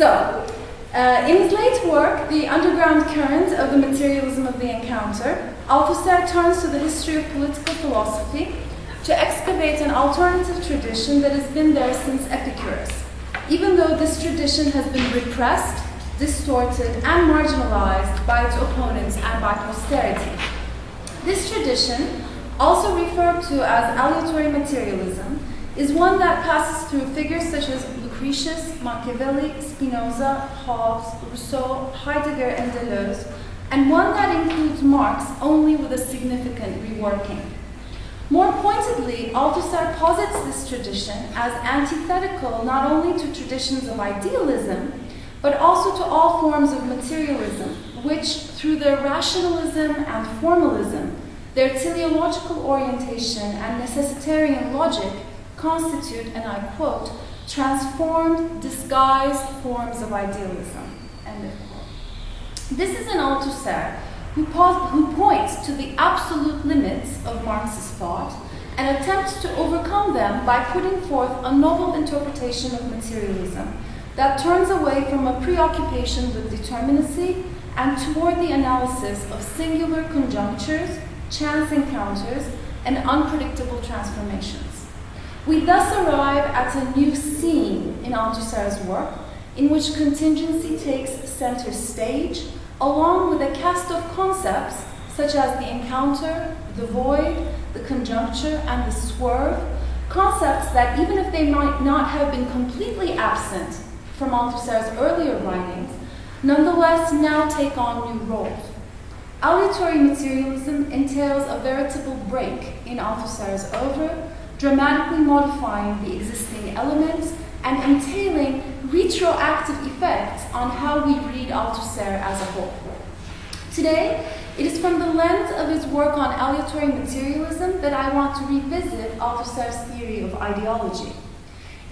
In his late work, The Underground Current of the Materialism of the Encounter, Althusser turns to the history of political philosophy to excavate an alternative tradition that has been there since Epicurus, even though this tradition has been repressed, distorted, and marginalized by its opponents and by posterity. This tradition, also referred to as aleatory materialism, is one that passes through figures such as Lucretius, Machiavelli, Spinoza, Hobbes, Rousseau, Heidegger, and Deleuze, and one that includes Marx only with a significant reworking. More pointedly, Althusser posits this tradition as antithetical not only to traditions of idealism, but also to all forms of materialism, which, through their rationalism and formalism, their teleological orientation and necessitarian logic, constitute, and I quote, transformed, disguised forms of idealism, end of quote. This is an Althusser who points to the absolute limits of Marxist thought and attempts to overcome them by putting forth a novel interpretation of materialism that turns away from a preoccupation with determinacy and toward the analysis of singular conjunctures, chance encounters, and unpredictable transformations. We thus arrive at a new scene in Althusser's work, in which contingency takes center stage, along with a cast of concepts such as the encounter, the void, the conjuncture, and the swerve, concepts that even if they might not have been completely absent from Althusser's earlier writings, nonetheless now take on new roles. Aleatory materialism entails a veritable break in Althusser's oeuvre, dramatically modifying the existing elements and entailing retroactive effects on how we read Althusser as a whole. Today, it is from the lens of his work on aleatory materialism that I want to revisit Althusser's theory of ideology.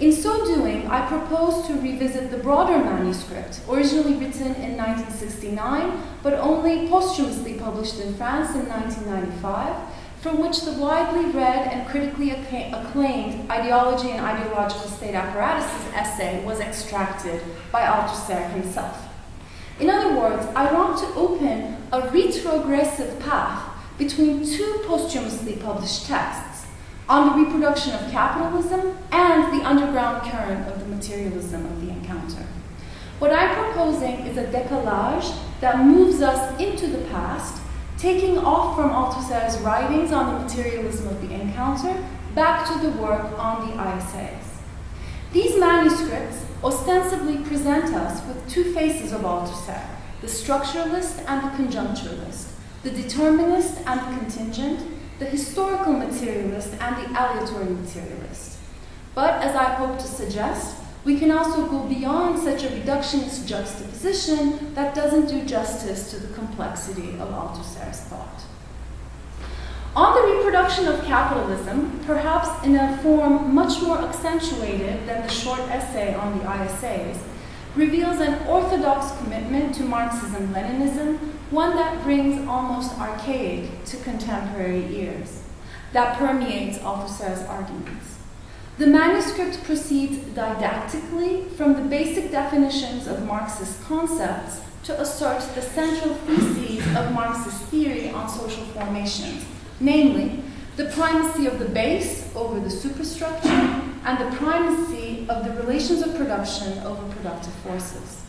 In so doing, I propose to revisit the broader manuscript, originally written in 1969, but only posthumously published in France in 1995, from which the widely read and critically acclaimed Ideology and Ideological State Apparatuses essay was extracted by Althusser himself. In other words, I want to open a retrogressive path between two posthumously published texts on the reproduction of capitalism and the underground current of the materialism of the encounter. What I'm proposing is a décalage that moves us into the past, taking off from Althusser's writings on the materialism of the encounter back to the work on the ISAs. These manuscripts ostensibly present us with two faces of Althusser, the structuralist and the conjuncturalist, the determinist and the contingent, the historical materialist and the aleatory materialist. But as I hope to suggest, we can also go beyond such a reductionist juxtaposition that doesn't do justice to the complexity of Althusser's thought. On the reproduction of capitalism, perhaps in a form much more accentuated than the short essay on the ISAs, reveals an orthodox commitment to Marxism-Leninism, one that rings almost archaic to contemporary ears, that permeates Althusser's arguments. The manuscript proceeds didactically from the basic definitions of Marxist concepts to assert the central theses of Marxist theory on social formations, namely, the primacy of the base over the superstructure and the primacy of the relations of production over productive forces.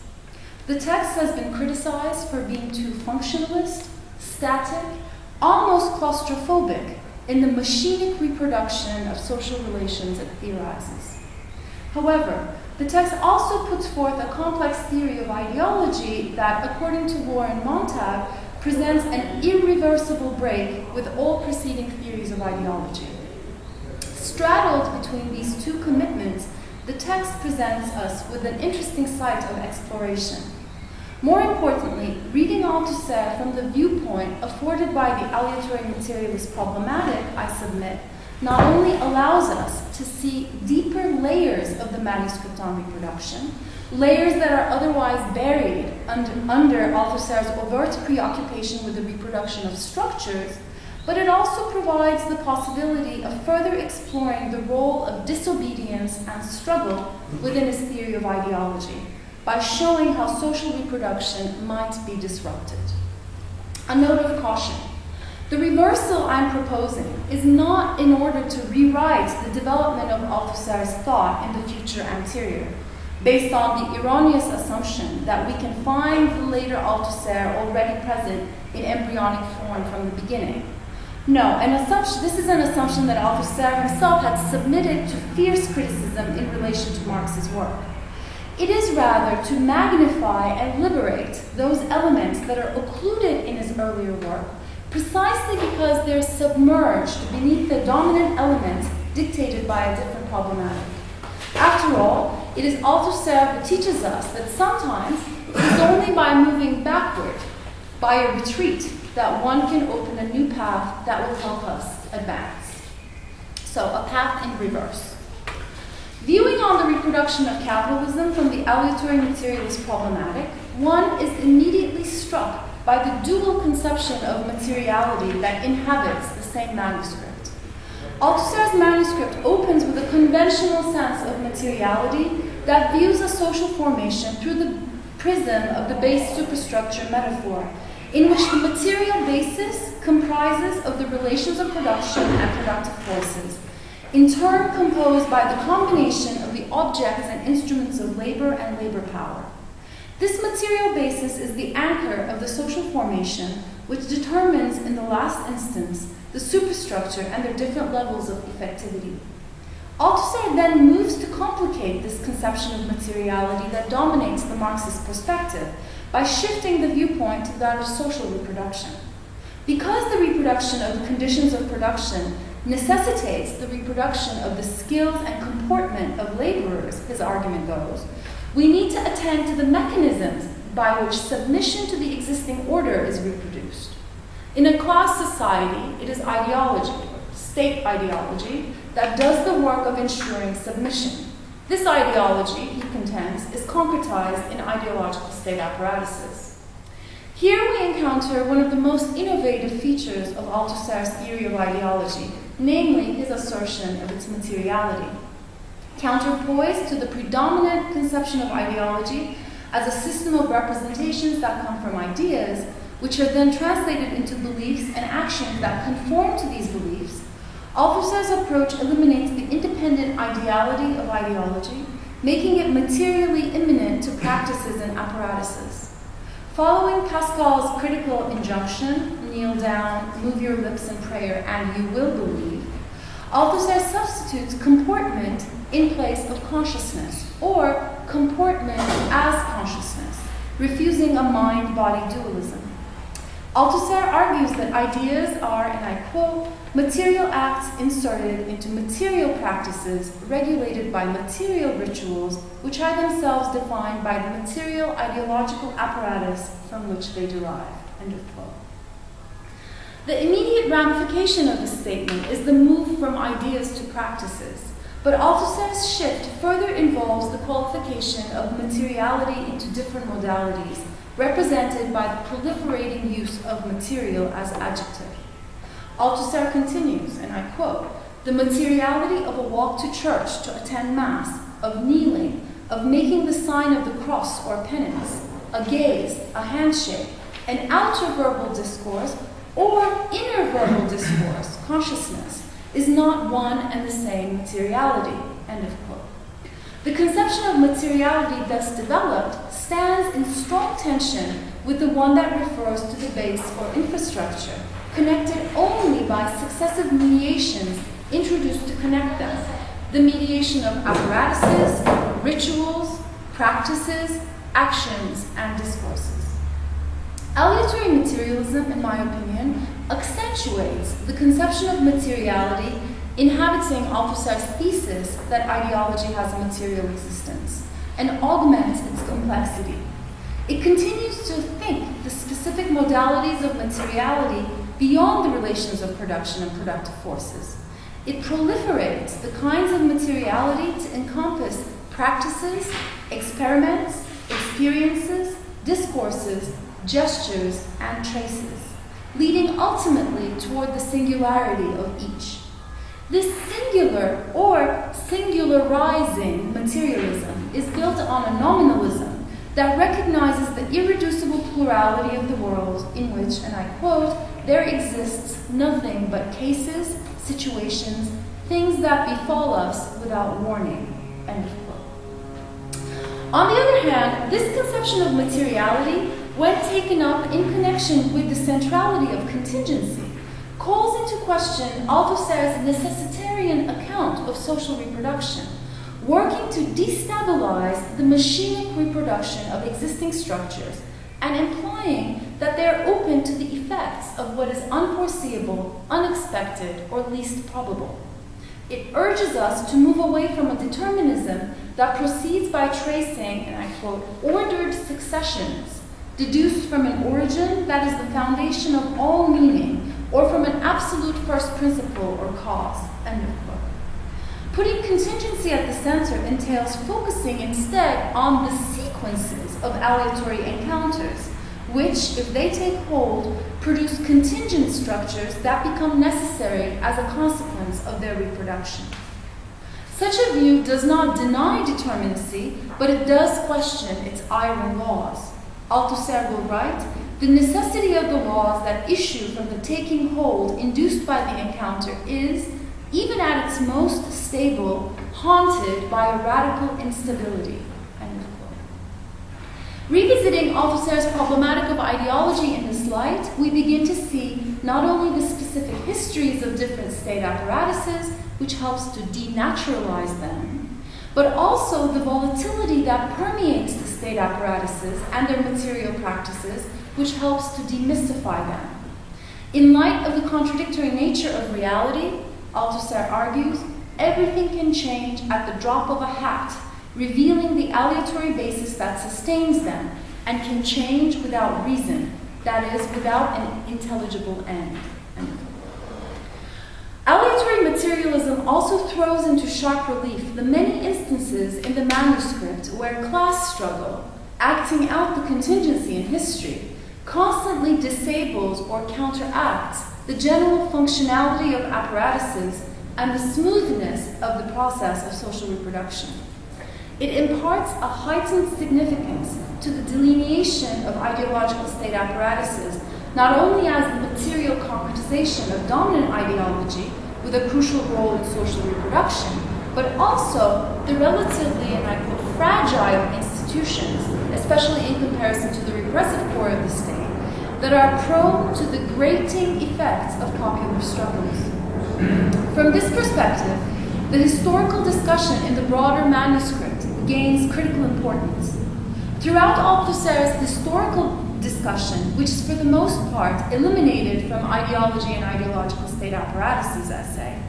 The text has been criticized for being too functionalist, static, almost claustrophobic in the machinic reproduction of social relations it theorizes. However, the text also puts forth a complex theory of ideology that, according to Warren Montag, presents an irreversible break with all preceding theories of ideology. Straddled between these two commitments, the text presents us with an interesting site of exploration. More importantly, reading Althusser from the viewpoint afforded by the aleatory materialist problematic, I submit, not only allows us to see deeper layers of the manuscript on reproduction, layers that are otherwise buried under Althusser's overt preoccupation with the reproduction of structures, but it also provides the possibility of further exploring the role of disobedience and struggle within his theory of ideology, by showing how social reproduction might be disrupted. A note of caution. The reversal I'm proposing is not in order to rewrite the development of Althusser's thought in the future anterior, based on the erroneous assumption that we can find the later Althusser already present in embryonic form from the beginning. No, this is an assumption that Althusser himself had submitted to fierce criticism in relation to Marx's work. It is rather to magnify and liberate those elements that are occluded in his earlier work, precisely because they're submerged beneath the dominant elements dictated by a different problematic. After all, it is Althusser who teaches us that sometimes it is only by moving backward, by a retreat, that one can open a new path that will help us advance. So, a path in reverse. Viewing on the reproduction of capitalism from the aleatory materialist problematic, one is immediately struck by the dual conception of materiality that inhabits the same manuscript. Althusser's manuscript opens with a conventional sense of materiality that views a social formation through the prism of the base superstructure metaphor, in which the material basis comprises of the relations of production and productive forces, in turn composed by the combination of the objects and instruments of labor and labor power. This material basis is the anchor of the social formation, which determines, in the last instance, the superstructure and their different levels of effectivity. Althusser then moves to complicate this conception of materiality that dominates the Marxist perspective by shifting the viewpoint to that of social reproduction. Because the reproduction of the conditions of production necessitates the reproduction of the skills and comportment of laborers, his argument goes, we need to attend to the mechanisms by which submission to the existing order is reproduced. In a class society, it is ideology, state ideology, that does the work of ensuring submission. This ideology, he contends, is concretized in ideological state apparatuses. Here we encounter one of the most innovative features of Althusser's theory of ideology, namely his assertion of its materiality. Counterpoised to the predominant conception of ideology as a system of representations that come from ideas, which are then translated into beliefs and actions that conform to these beliefs, Althusser's approach eliminates the independent ideality of ideology, making it materially immanent to practices and apparatuses. Following Pascal's critical injunction, kneel down, move your lips in prayer, and you will believe, Althusser substitutes comportment in place of consciousness, or comportment as consciousness, refusing a mind-body dualism. Althusser argues that ideas are, and I quote, material acts inserted into material practices regulated by material rituals, which are themselves defined by the material ideological apparatus from which they derive, end of quote. The immediate ramification of this statement is the move from ideas to practices, but Althusser's shift further involves the qualification of materiality into different modalities, represented by the proliferating use of material as adjective. Althusser continues, and I quote, the materiality of a walk to church to attend Mass, of kneeling, of making the sign of the cross or penance, a gaze, a handshake, an outer verbal discourse, or inner verbal discourse, consciousness, is not one and the same materiality, end of quote. The conception of materiality thus developed stands in strong tension with the one that refers to the base or infrastructure, connected only by successive mediations introduced to connect them, the mediation of apparatuses, rituals, practices, actions, and discourses. Aleatory materialism, in my opinion, accentuates the conception of materiality inhabiting Althusser's thesis that ideology has a material existence, and augments its complexity. It continues to think the specific modalities of materiality beyond the relations of production and productive forces. It proliferates the kinds of materiality to encompass practices, experiments, experiences, discourses, gestures, and traces, leading ultimately toward the singularity of each. This singular or singularizing materialism is built on a nominalism that recognizes the irreducible plurality of the world in which, and I quote, there exists nothing but cases, situations, things that befall us without warning, end of quote. On the other hand, this conception of materiality, when taken up in connection with the centrality of contingency, calls into question Althusser's necessitarian account of social reproduction, working to destabilize the machinic reproduction of existing structures and implying that they are open to the effects of what is unforeseeable, unexpected, or least probable. It urges us to move away from a determinism that proceeds by tracing, and I quote, ordered successions deduced from an origin that is the foundation of all meaning, or from an absolute first principle or cause, end of quote. Putting contingency at the center entails focusing instead on the sequences of aleatory encounters, which, if they take hold, produce contingent structures that become necessary as a consequence of their reproduction. Such a view does not deny determinacy, but it does question its iron laws. Althusser will write, the necessity of the laws that issue from the taking hold induced by the encounter is, even at its most stable, haunted by a radical instability. End of quote. Revisiting Althusser's problematic of ideology in this light, we begin to see not only the specific histories of different state apparatuses, which helps to denaturalize them, but also the volatility that permeates the state apparatuses and their material practices, which helps to demystify them. In light of the contradictory nature of reality, Althusser argues, everything can change at the drop of a hat, revealing the aleatory basis that sustains them, and can change without reason, that is, without an intelligible end. Aleatory materialism also throws into sharp relief the many instances in the manuscript where class struggle, acting out the contingency in history, constantly disables or counteracts the general functionality of apparatuses and the smoothness of the process of social reproduction. It imparts a heightened significance to the delineation of ideological state apparatuses, not only as the material concretization of dominant ideology with a crucial role in social reproduction, but also the relatively, and I quote, fragile institutions, especially in comparison to the repressive core of the state, that are prone to the grating effects of popular struggles. From this perspective, the historical discussion in the broader manuscript gains critical importance. Throughout Althusser's historical discussion, which is for the most part eliminated from ideology and ideological state apparatuses essay,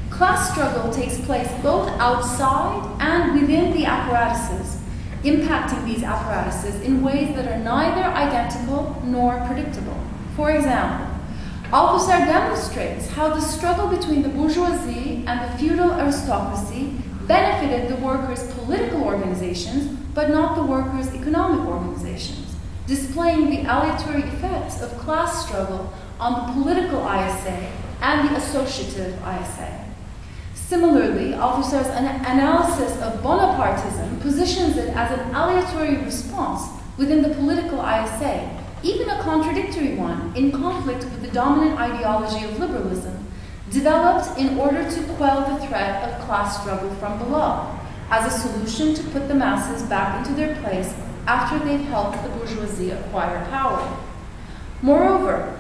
class struggle takes place both outside and within the apparatuses, impacting these apparatuses in ways that are neither identical nor predictable. For example, Althusser demonstrates how the struggle between the bourgeoisie and the feudal aristocracy benefited the workers' political organizations, but not the workers' economic organizations, displaying the aleatory effects of class struggle on the political ISA and the associative ISA. Similarly, Althusser's analysis of Bonapartism positions it as an aleatory response within the political ISA, even a contradictory one in conflict with the dominant ideology of liberalism, developed in order to quell the threat of class struggle from below, as a solution to put the masses back into their place after they've helped the bourgeoisie acquire power. Moreover,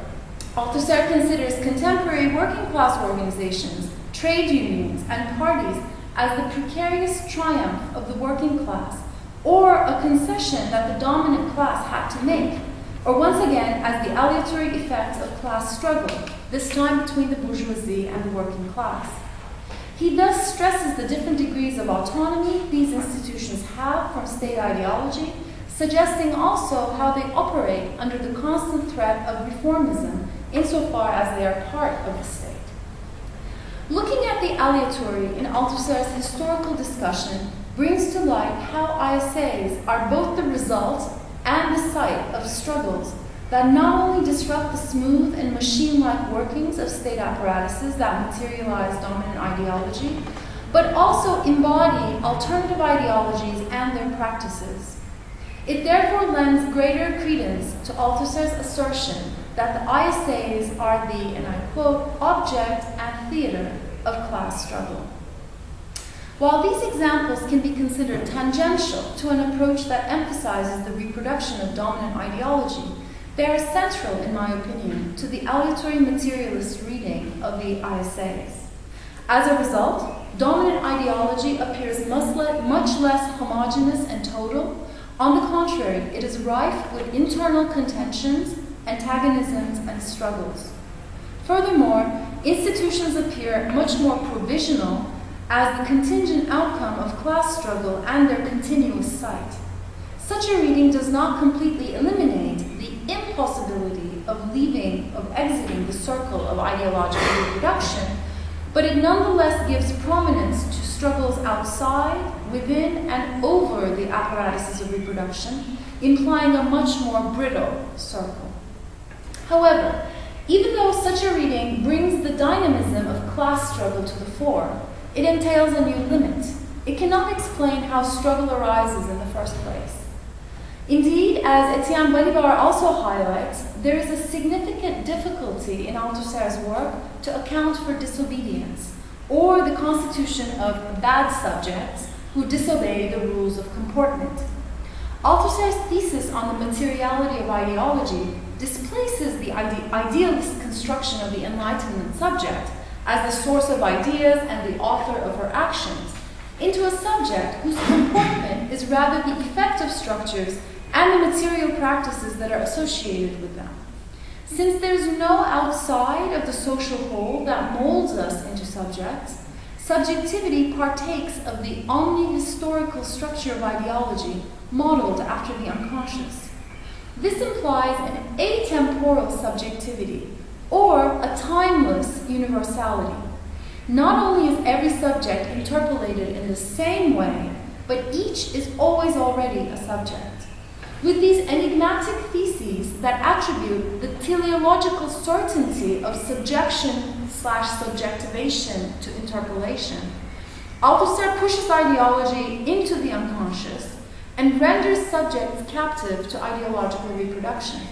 Althusser considers contemporary working class organizations, trade unions, and parties as the precarious triumph of the working class, or a concession that the dominant class had to make, or once again as the aleatory effects of class struggle, this time between the bourgeoisie and the working class. He thus stresses the different degrees of autonomy these institutions have from state ideology, suggesting also how they operate under the constant threat of reformism insofar as they are part of the state. Looking at the aleatory in Althusser's historical discussion brings to light how ISAs are both the result and the site of struggles that not only disrupt the smooth and machine-like workings of state apparatuses that materialize dominant ideology, but also embody alternative ideologies and their practices. It therefore lends greater credence to Althusser's assertion that the ISAs are the, and I quote, object and theater of class struggle. While these examples can be considered tangential to an approach that emphasizes the reproduction of dominant ideology, they are central, in my opinion, to the aleatory materialist reading of the ISAs. As a result, dominant ideology appears much less homogeneous and total. On the contrary, it is rife with internal contentions, antagonisms, and struggles. Furthermore, institutions appear much more provisional as the contingent outcome of class struggle and their continuous site. Such a reading does not completely eliminate the impossibility of exiting the circle of ideological reproduction, but it nonetheless gives prominence to struggles outside, within, and over the apparatuses of reproduction, implying a much more brittle circle. However, even though such a reading brings the dynamism of class struggle to the fore, it entails a new limit. It cannot explain how struggle arises in the first place. Indeed, as Etienne Balibar also highlights, there is a significant difficulty in Althusser's work to account for disobedience, or the constitution of bad subjects who disobey the rules of comportment. Althusser's thesis on the materiality of ideology displaces the idealist construction of the Enlightenment subject as the source of ideas and the author of her actions into a subject whose comportment is rather the effect of structures and the material practices that are associated with them. Since there is no outside of the social whole that molds us into subjects, subjectivity partakes of the omni-historical structure of ideology modeled after the unconscious. This implies an atemporal subjectivity, or a timeless universality. Not only is every subject interpolated in the same way, but each is always already a subject. With these enigmatic theses that attribute the teleological certainty of subjection/subjectivation to interpolation, Althusser pushes ideology into the unconscious and renders subjects captive to ideological reproduction.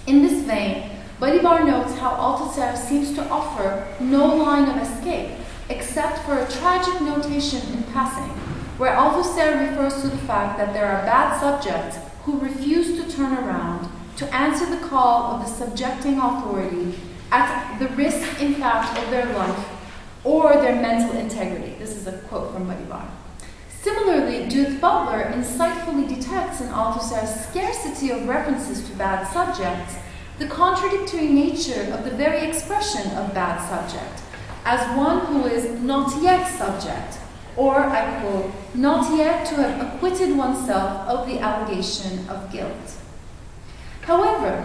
In this vein, Balibar notes how Althusser seems to offer no line of escape except for a tragic notation in passing, where Althusser refers to the fact that there are bad subjects who refuse to turn around to answer the call of the subjecting authority at the risk, in fact, of their life or their mental integrity. This is a quote from Balibar. Similarly, Judith Butler insightfully detects in Althusser's scarcity of references to bad subjects the contradictory nature of the very expression of bad subject, as one who is not yet subject, or, I quote, not yet to have acquitted oneself of the allegation of guilt. However,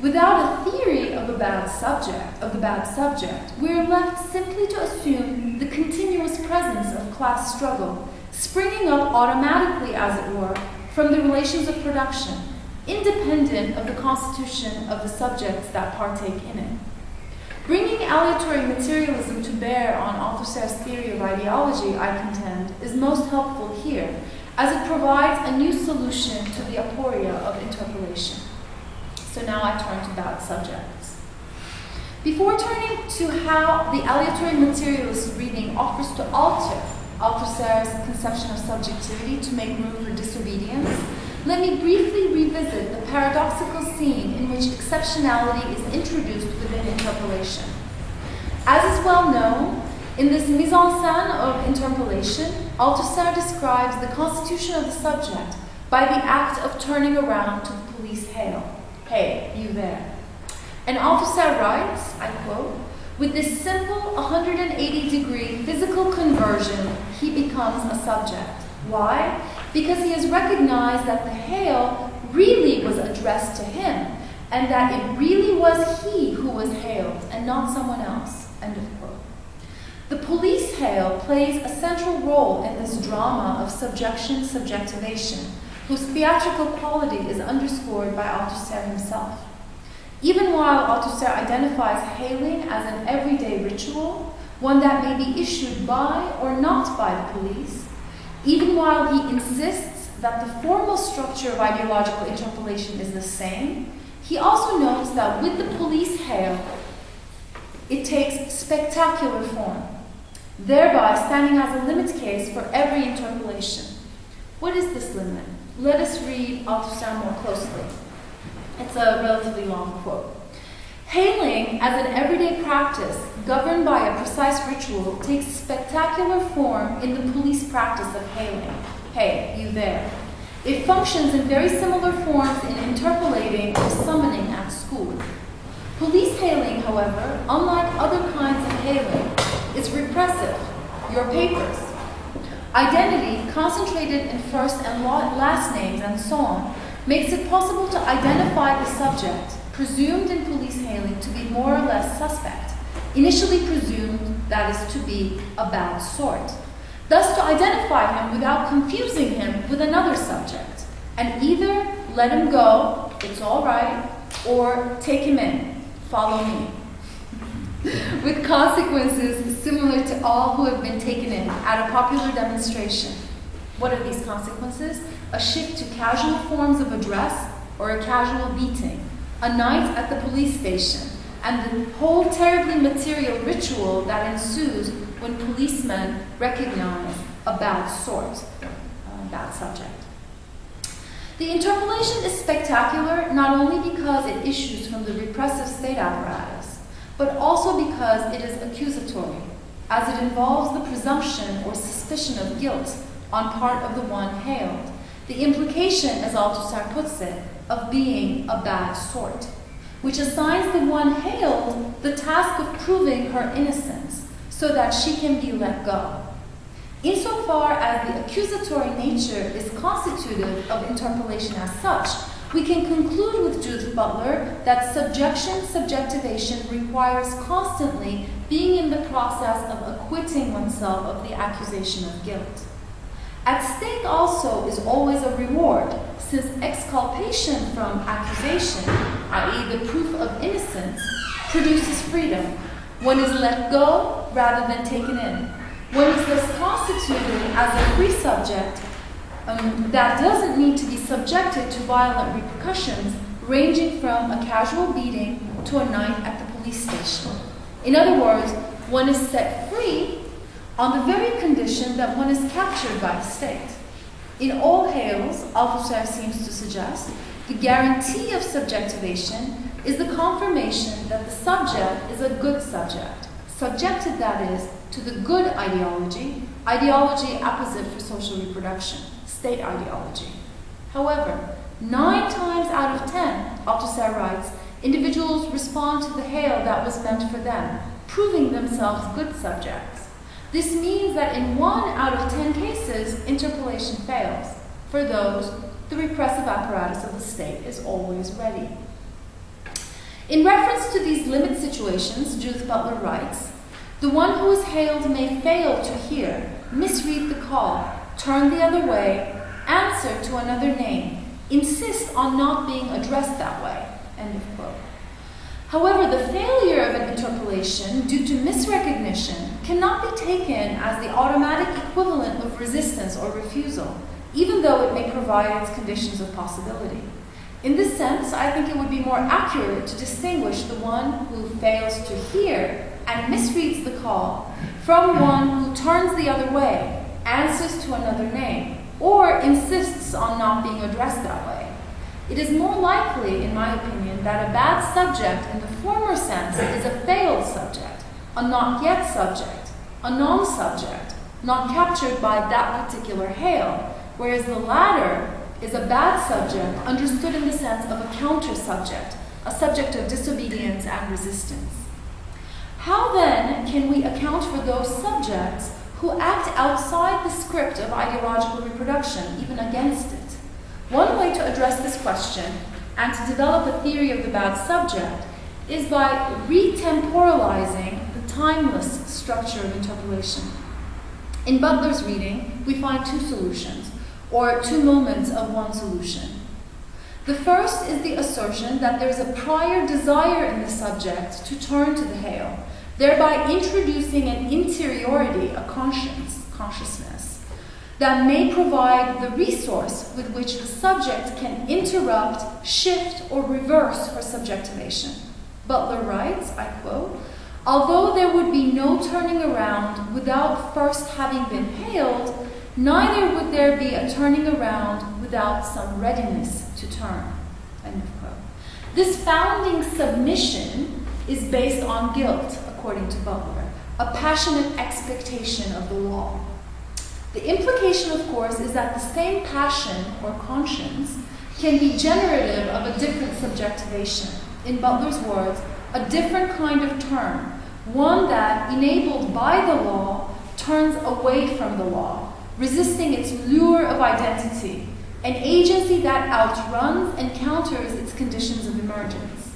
without a theory of the bad subject, we are left simply to assume the continuous presence of class struggle, springing up automatically, as it were, from the relations of production, independent of the constitution of the subjects that partake in it. Bringing aleatory materialism to bear on Althusser's theory of ideology, I contend, is most helpful here, as it provides a new solution to the aporia of interpolation. So now I turn to bad subjects. Before turning to how the aleatory materialist reading offers to alter Althusser's conception of subjectivity to make room for disobedience, let me briefly revisit the paradoxical scene in which exceptionality is introduced within interpolation. As is well known, in this mise en scène of interpolation, Althusser describes the constitution of the subject by the act of turning around to the police hail. Hey, you there. And Althusser writes, I quote, with this simple 180-degree physical conversion, he becomes a subject. Why? Because he has recognized that the hail really was addressed to him, and that it really was he who was hailed, and not someone else. End of quote. The police hail plays a central role in this drama of subjection-subjectivation, whose theatrical quality is underscored by Althusser himself. Even while Althusser identifies hailing as an everyday ritual, one that may be issued by or not by the police, even while he insists that the formal structure of ideological interpolation is the same, he also notes that with the police hail, it takes spectacular form, thereby standing as a limit case for every interpolation. What is this limit? Let us read Althusser more closely. It's a relatively long quote. Hailing as an everyday practice governed by a precise ritual takes spectacular form in the police practice of hailing. Hey, you there. It functions in very similar forms in interpolating or summoning at school. Police hailing, however, unlike other kinds of hailing, is repressive. Your papers. Identity, concentrated in first and last names and so on, makes it possible to identify the subject, presumed in police hailing to be more or less suspect, initially presumed, that is, to be a bad sort. Thus to identify him without confusing him with another subject, and either let him go, it's all right, or take him in, follow me. With consequences similar to all who have been taken in at a popular demonstration. What are these consequences? A shift to casual forms of address or a casual beating, a night at the police station, and the whole terribly material ritual that ensues when policemen recognize a bad sort, a bad subject. The interpolation is spectacular not only because it issues from the repressive state apparatus, but also because it is accusatory, as it involves the presumption or suspicion of guilt on part of the one hailed, the implication, as Althusser puts it, of being a bad sort, which assigns the one hailed the task of proving her innocence so that she can be let go. Insofar as the accusatory nature is constitutive of interpolation as such, we can conclude with Judith Butler that subjectivation requires constantly being in the process of acquitting oneself of the accusation of guilt. At stake also is always a reward, since exculpation from accusation, i.e. the proof of innocence, produces freedom. One is let go rather than taken in. One is thus constituted as a free subject that doesn't need to be subjected to violent repercussions, ranging from a casual beating to a night at the police station. In other words, one is set free on the very condition that one is captured by the state. In all hails, Althusser seems to suggest, the guarantee of subjectivation is the confirmation that the subject is a good subject, subjected, that is, to the good ideology, ideology apposite for social reproduction, state ideology. However, 9 times out of 10, Althusser writes, individuals respond to the hail that was meant for them, proving themselves good subjects. This means that in 1 out of 10 cases, interpolation fails. For those, the repressive apparatus of the state is always ready. In reference to these limit situations, Judith Butler writes, the one who is hailed may fail to hear, misread the call, turn the other way, answer to another name, insist on not being addressed that way. End of quote. However, the failure of an interpolation due to misrecognition cannot be taken as the automatic equivalent of resistance or refusal, even though it may provide its conditions of possibility. In this sense, I think it would be more accurate to distinguish the one who fails to hear and misreads the call from one who turns the other way, answers to another name, or insists on not being addressed that way. It is more likely, in my opinion, that a bad subject in the former sense is a failed subject, a not yet subject, a non-subject, not captured by that particular hail, whereas the latter is a bad subject understood in the sense of a counter-subject, a subject of disobedience and resistance. How then can we account for those subjects who act outside the script of ideological reproduction, even against it? One way to address this question and to develop a theory of the bad subject is by retemporalizing the timeless structure of interpolation. In Butler's reading, we find 2 solutions, or 2 moments of one solution. The first is the assertion that there is a prior desire in the subject to turn to the hail, thereby introducing an interiority, a consciousness. that may provide the resource with which the subject can interrupt, shift, or reverse her subjectivation. Butler writes, I quote, "Although there would be no turning around without first having been hailed, neither would there be a turning around without some readiness to turn." End of quote. This founding submission is based on guilt, according to Butler, a passionate expectation of the law. The implication, of course, is that the same passion or conscience can be generative of a different subjectivation. In Butler's words, a different kind of turn, one that, enabled by the law, turns away from the law, resisting its lure of identity, an agency that outruns and counters its conditions of emergence.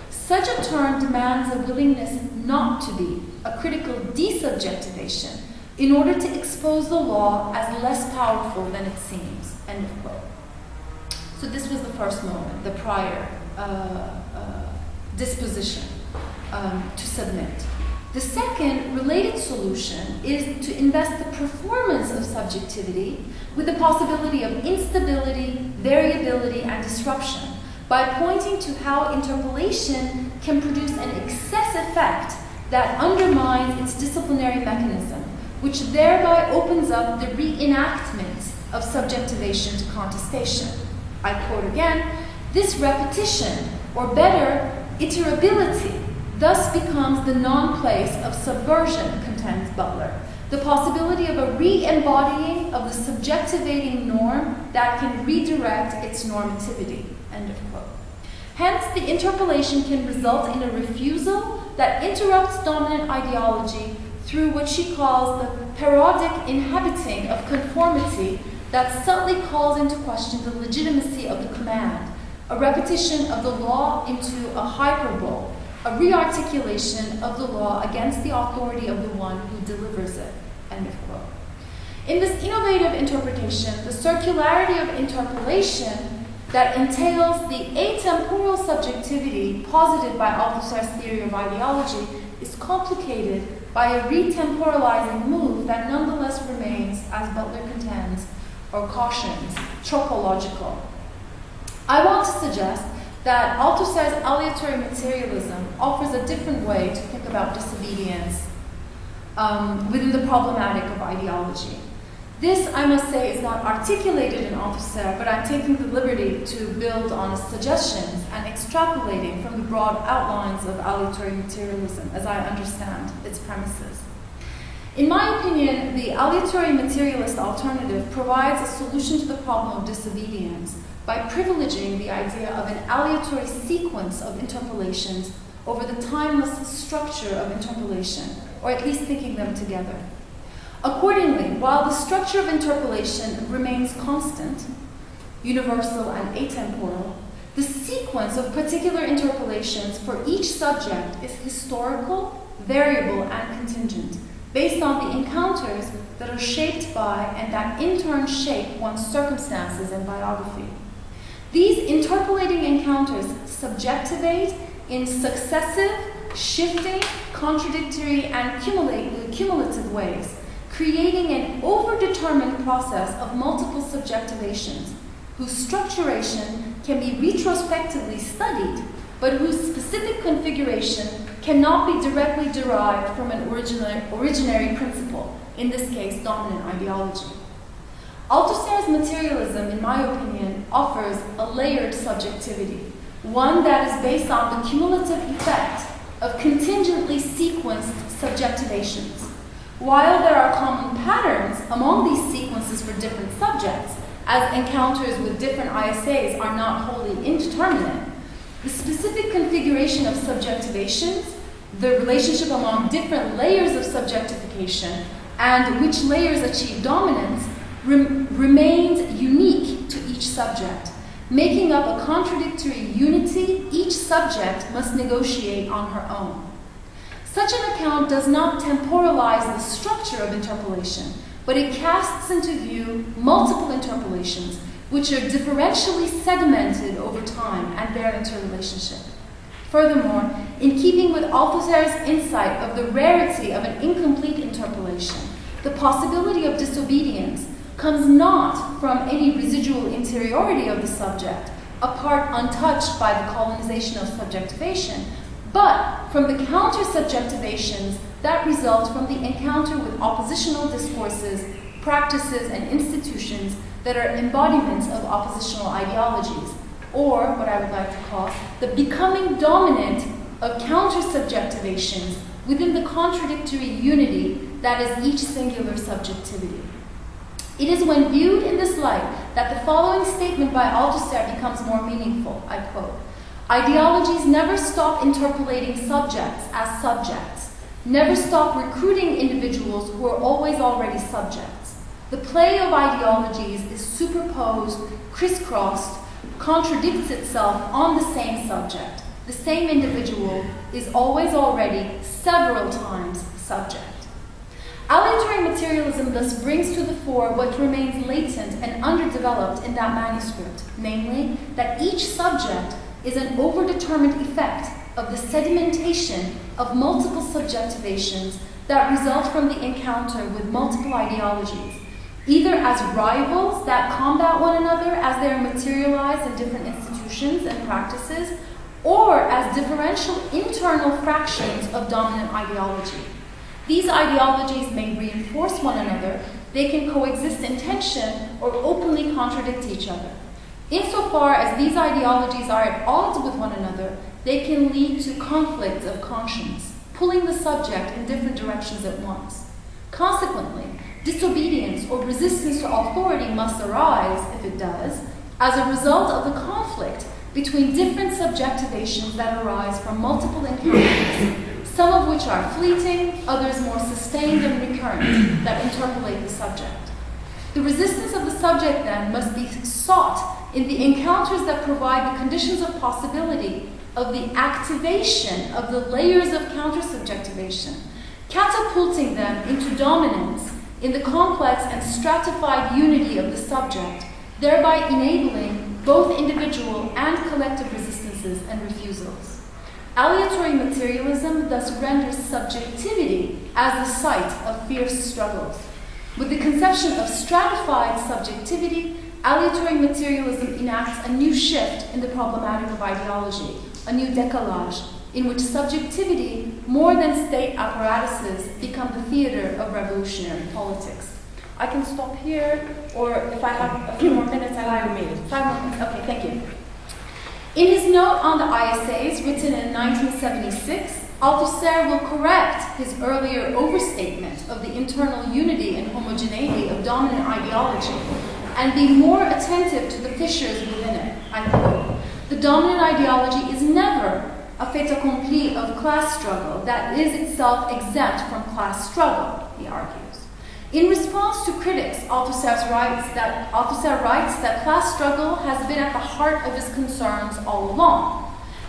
Such a turn demands a willingness not to be, a critical desubjectivation, in order to expose the law as less powerful than it seems. End of quote. So this was the first moment, the prior disposition to submit. The second related solution is to invest the performance of subjectivity with the possibility of instability, variability, and disruption by pointing to how interpolation can produce an excess effect that undermines its disciplinary mechanism, which thereby opens up the reenactment of subjectivation to contestation. I quote again, "This repetition, or better, iterability, thus becomes the non-place of subversion," contends Butler, "the possibility of a re-embodying of the subjectivating norm that can redirect its normativity." End of quote. Hence, the interpolation can result in a refusal that interrupts dominant ideology through what she calls the parodic inhabiting of conformity that subtly calls into question the legitimacy of the command, a repetition of the law into a hyperbole, a rearticulation of the law against the authority of the one who delivers it. End of quote. In this innovative interpretation, the circularity of interpolation that entails the atemporal subjectivity posited by Althusser's theory of ideology is complicated by a retemporalizing move that nonetheless remains, as Butler contends, or cautions, tropological. I want to suggest that Althusser's aleatory materialism offers a different way to think about disobedience within the problematic of ideology. This, I must say, is not articulated in Althusser, but I'm taking the liberty to build on his suggestions and extrapolating from the broad outlines of aleatory materialism as I understand its premises. In my opinion, the aleatory materialist alternative provides a solution to the problem of disobedience by privileging the idea of an aleatory sequence of interpolations over the timeless structure of interpolation, or at least thinking them together. Accordingly, while the structure of interpolation remains constant, universal and atemporal, the sequence of particular interpolations for each subject is historical, variable, and contingent, based on the encounters that are shaped by and that in turn shape one's circumstances and biography. These interpolating encounters subjectivate in successive, shifting, contradictory, and cumulative ways, creating an overdetermined process of multiple subjectivations, whose structuration can be retrospectively studied, but whose specific configuration cannot be directly derived from an originary principle, in this case, dominant ideology. Althusser's materialism, in my opinion, offers a layered subjectivity, one that is based on the cumulative effect of contingently sequenced subjectivations. While there are common patterns among these sequences for different subjects, as encounters with different ISAs are not wholly indeterminate, the specific configuration of subjectivations, the relationship among different layers of subjectification, and which layers achieve dominance, remains unique to each subject, making up a contradictory unity each subject must negotiate on her own. Such an account does not temporalize the structure of interpolation, but it casts into view multiple interpolations, which are differentially sedimented over time and their interrelationship. Furthermore, in keeping with Althusser's insight of the rarity of an incomplete interpolation, the possibility of disobedience, comes not from any residual interiority of the subject, a part untouched by the colonization of subjectivation, but from the counter-subjectivations that result from the encounter with oppositional discourses, practices, and institutions that are embodiments of oppositional ideologies, or what I would like to call the becoming dominant of counter-subjectivations within the contradictory unity that is each singular subjectivity. It is when viewed in this light that the following statement by Althusser becomes more meaningful. I quote, "Ideologies never stop interpolating subjects as subjects, never stop recruiting individuals who are always already subjects. The play of ideologies is superposed, crisscrossed, contradicts itself on the same subject. The same individual is always already several times subject." Aleatory materialism thus brings to the fore what remains latent and underdeveloped in that manuscript, namely, that each subject is an overdetermined effect of the sedimentation of multiple subjectivations that result from the encounter with multiple ideologies, either as rivals that combat one another as they are materialized in different institutions and practices, or as differential internal fractions of dominant ideology. These ideologies may reinforce one another, they can coexist in tension, or openly contradict each other. Insofar as these ideologies are at odds with one another, they can lead to conflicts of conscience, pulling the subject in different directions at once. Consequently, disobedience or resistance to authority must arise, if it does, as a result of the conflict between different subjectivations that arise from multiple encounters, some of which are fleeting, others more sustained and recurrent, that interpolate the subject. The resistance of the subject, then, must be sought in the encounters that provide the conditions of possibility of the activation of the layers of counter-subjectivation, catapulting them into dominance in the complex and stratified unity of the subject, thereby enabling both individual and collective resistances and refusals. Aleatory materialism thus renders subjectivity as the site of fierce struggles. With the conception of stratified subjectivity, aleatory materialism enacts a new shift in the problematic of ideology, a new décalage, in which subjectivity, more than state apparatuses, become the theater of revolutionary politics. I can stop here, or if I have a few more minutes, I have 5 minutes. 5 more minutes. Okay, thank you. In his note on the ISAs, written in 1976, Althusser will correct his earlier overstatement of the internal unity and homogeneity of dominant ideology and be more attentive to the fissures within it. I quote, "The dominant ideology is never a fait accompli of class struggle that is itself exempt from class struggle," he argues. In response to critics, Althusser writes that class struggle has been at the heart of his concerns all along.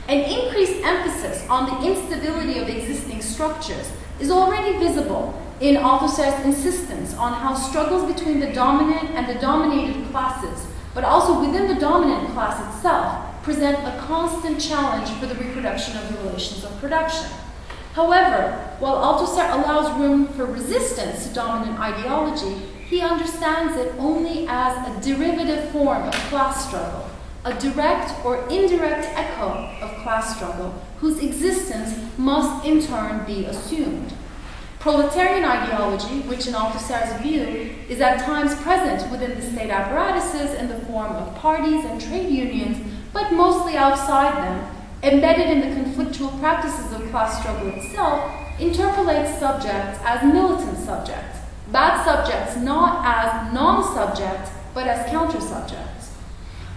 An increased emphasis on the instability of existing structures is already visible in Althusser's insistence on how struggles between the dominant and the dominated classes, but also within the dominant class itself, present a constant challenge for the reproduction of the relations of production. However, while Althusser allows room for resistance to dominant ideology, he understands it only as a derivative form of class struggle, a direct or indirect echo of class struggle, whose existence must in turn be assumed. Proletarian ideology, which in Althusser's view is at times present within the state apparatuses in the form of parties and trade unions, but mostly outside them, embedded in the conflictual practices of class struggle itself, interpolates subjects as militant subjects, bad subjects not as non-subjects, but as counter-subjects.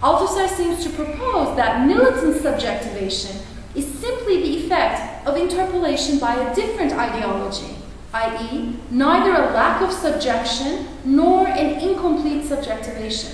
Althusser seems to propose that militant subjectivation is simply the effect of interpolation by a different ideology, i.e., neither a lack of subjection nor an incomplete subjectivation.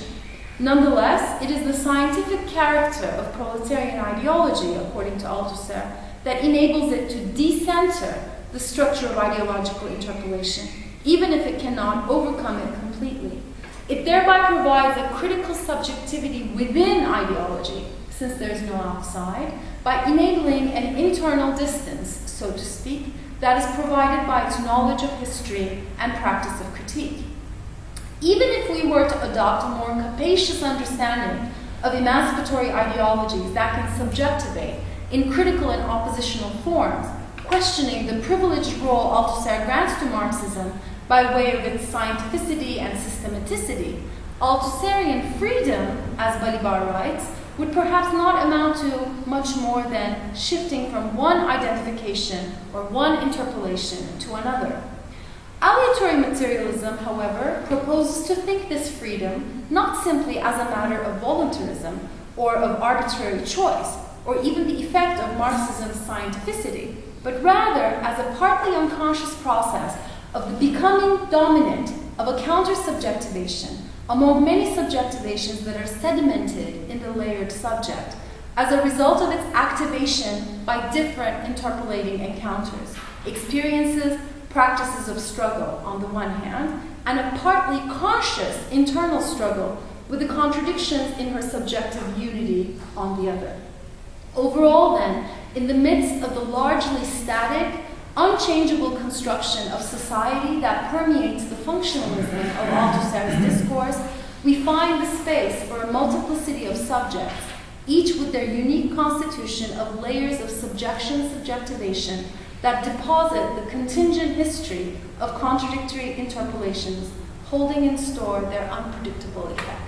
Nonetheless, it is the scientific character of proletarian ideology, according to Althusser, that enables it to decenter the structure of ideological interpolation, even if it cannot overcome it completely. It thereby provides a critical subjectivity within ideology, since there is no outside, by enabling an internal distance, so to speak, that is provided by its knowledge of history and practice of critique. Even if we were to adopt a more capacious understanding of emancipatory ideologies that can subjectivate in critical and oppositional forms, questioning the privileged role Althusser grants to Marxism by way of its scientificity and systematicity, Althusserian freedom, as Balibar writes, would perhaps not amount to much more than shifting from one identification or one interpolation to another. Aleatory materialism, however, proposes to think this freedom not simply as a matter of voluntarism or of arbitrary choice, or even the effect of Marxism's scientificity, but rather as a partly unconscious process of the becoming dominant of a counter-subjectivation among many subjectivations that are sedimented in the layered subject, as a result of its activation by different interpolating encounters, experiences, practices of struggle on the one hand, and a partly conscious internal struggle with the contradictions in her subjective unity on the other. Overall, then, in the midst of the largely static, unchangeable construction of society that permeates the functionalism of Althusser's discourse, we find the space for a multiplicity of subjects, each with their unique constitution of layers of subjection-subjectivation that deposit the contingent history of contradictory interpolations, holding in store their unpredictable effects.